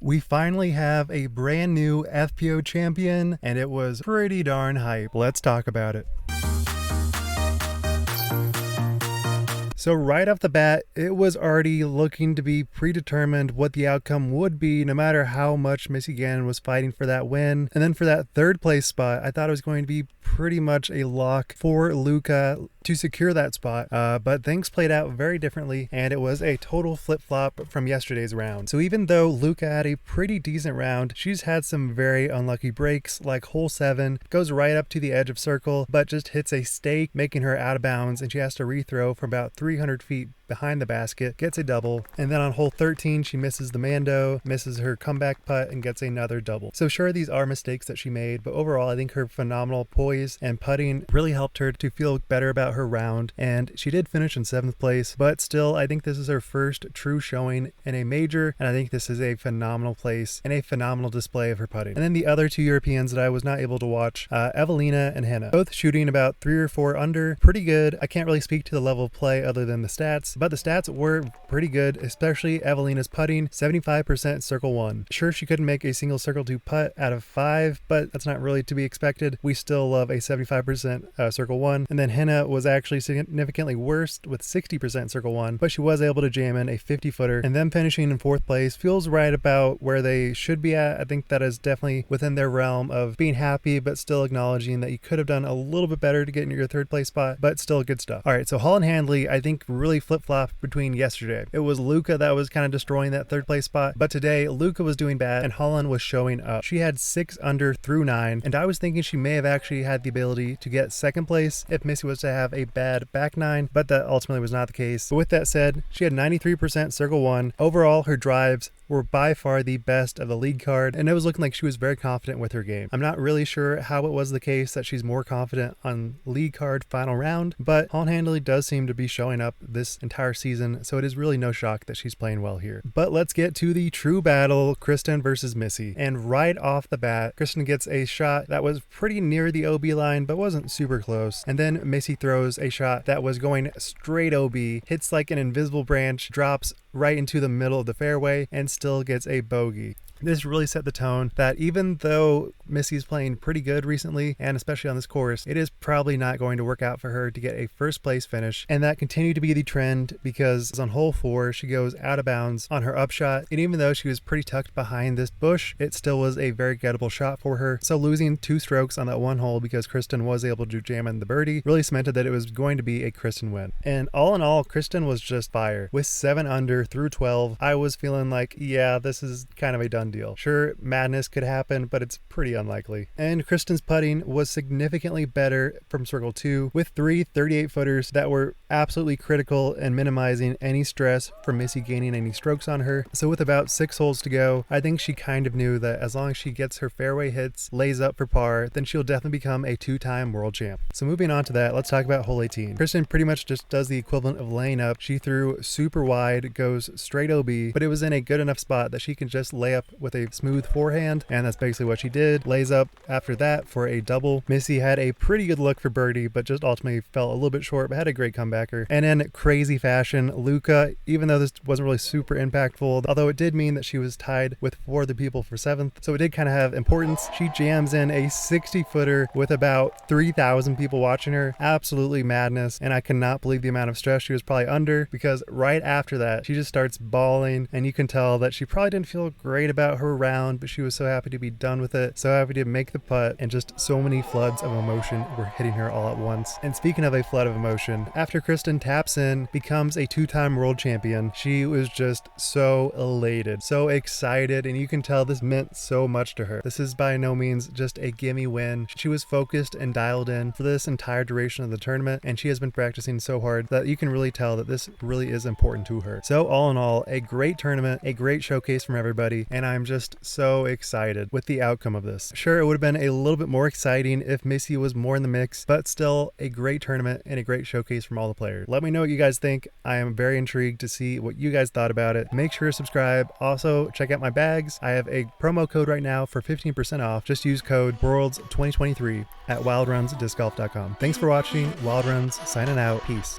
We finally have a brand new FPO champion, and it was pretty darn hype. Let's talk about it. So right off the bat, it was already looking to be predetermined what the outcome would be, no matter how much Missy Gannon was fighting for that win. And then for that third place spot, I thought it was going to be pretty much a lock for Luca to secure that spot, but things played out very differently, and it was a total flip-flop from yesterday's round. So even though Luca had a pretty decent round, she's had some very unlucky breaks, like hole 7 goes right up to the edge of circle, but just hits a stake, making her out of bounds, and she has to rethrow from about 300 feet behind the basket, gets a double, and then on hole 13 she misses the Mando, misses her comeback putt, and gets another double. So sure, these are mistakes that she made, but overall I think her phenomenal poise and putting really helped her to feel better about her round, and she did finish in 7th place, but still I think this is her first true showing in a major, and I think this is a phenomenal place and a phenomenal display of her putting. And then the other two Europeans that I was not able to watch, Evelina and Henna, both shooting about 3 or 4 under, pretty good. I can't really speak to the level of play other than the stats, but the stats were pretty good, especially Evelina's putting, 75% circle 1. Sure, she couldn't make a single circle 2 putt out of 5, but that's not really to be expected. We still love a 75% circle 1. And then Henna was actually significantly worse with 60% circle 1, but she was able to jam in a 50-footer, and them finishing in 4th place feels right about where they should be at. I think that is definitely within their realm of being happy, but still acknowledging that you could have done a little bit better to get into your 3rd place spot, but still good stuff. All right, so Holland Handley, I think, really flip-flopped between yesterday. It was Luca that was kind of destroying that 3rd place spot, but today Luca was doing bad and Holland was showing up. She had 6 under through 9, and I was thinking she may have actually had the ability to get 2nd place if Missy was to have a bad back 9, but that ultimately was not the case. But with that said, she had 93% circle 1. Overall, her drives were by far the best of the league card, and it was looking like she was very confident with her game. I'm not really sure how it was the case that she's more confident on league card final round, but Holland Handley does seem to be showing up this entire season, so it is really no shock that she's playing well here. But let's get to the true battle, Kristen versus Missy. And right off the bat, Kristen gets a shot that was pretty near the OB line, but wasn't super close. And then Missy throws a shot that was going straight OB, hits like an invisible branch, drops right into the middle of the fairway, and still gets a bogey. This really set the tone that even though Missy's playing pretty good recently, and especially on this course, it is probably not going to work out for her to get a 1st place finish. And that continued to be the trend, because on hole 4, she goes out of bounds on her upshot. And even though she was pretty tucked behind this bush, it still was a very gettable shot for her. So losing 2 strokes on that one hole because Kristen was able to jam in the birdie really cemented that it was going to be a Kristen win. And all in all, Kristen was just fire. With 7 under through 12, I was feeling like, yeah, this is kind of a done deal. Sure, madness could happen, but it's pretty unlikely. And Kristen's putting was significantly better from circle 2, with 3 38-footers that were absolutely critical in minimizing any stress from Missy gaining any strokes on her. So with about 6 holes to go, I think she kind of knew that as long as she gets her fairway hits, lays up for par, then she'll definitely become a 2-time world champ. So moving on to that, let's talk about hole 18. Kristen pretty much just does the equivalent of laying up. She threw super wide, goes straight OB, but it was in a good enough spot that she can just lay up with a smooth forehand, and that's basically what she did. Lays up after that for a double. Missy had a pretty good look for birdie, but just ultimately fell a little bit short, but had a great comebacker. And in crazy fashion, Luca, even though this wasn't really super impactful, although it did mean that she was tied with 4 other people for 7th, so it did kind of have importance. She jams in a 60-footer with about 3,000 people watching her. Absolutely madness, and I cannot believe the amount of stress she was probably under, because right after that, she just starts bawling, and you can tell that she probably didn't feel great about her round, but she was so happy to be done with it, so happy to make the putt, and just so many floods of emotion were hitting her all at once. And speaking of a flood of emotion, after Kristen taps in, becomes a 2-time world champion, she was just so elated, so excited, and you can tell this meant so much to her. This is by no means just a gimme win. She was focused and dialed in for this entire duration of the tournament, and she has been practicing so hard that you can really tell that this really is important to her. So all in all, a great tournament, a great showcase from everybody, and I'm just so excited with the outcome of this. Sure, it would have been a little bit more exciting if Missy was more in the mix, but still a great tournament and a great showcase from all the players. Let me know what you guys think. I am very intrigued to see what you guys thought about it. Make sure to subscribe. Also, check out my bags. I have a promo code right now for 15% off. Just use code WORLDS2023 at wildrunsdiscgolf.com. Thanks for watching. Wild Runs signing out. Peace.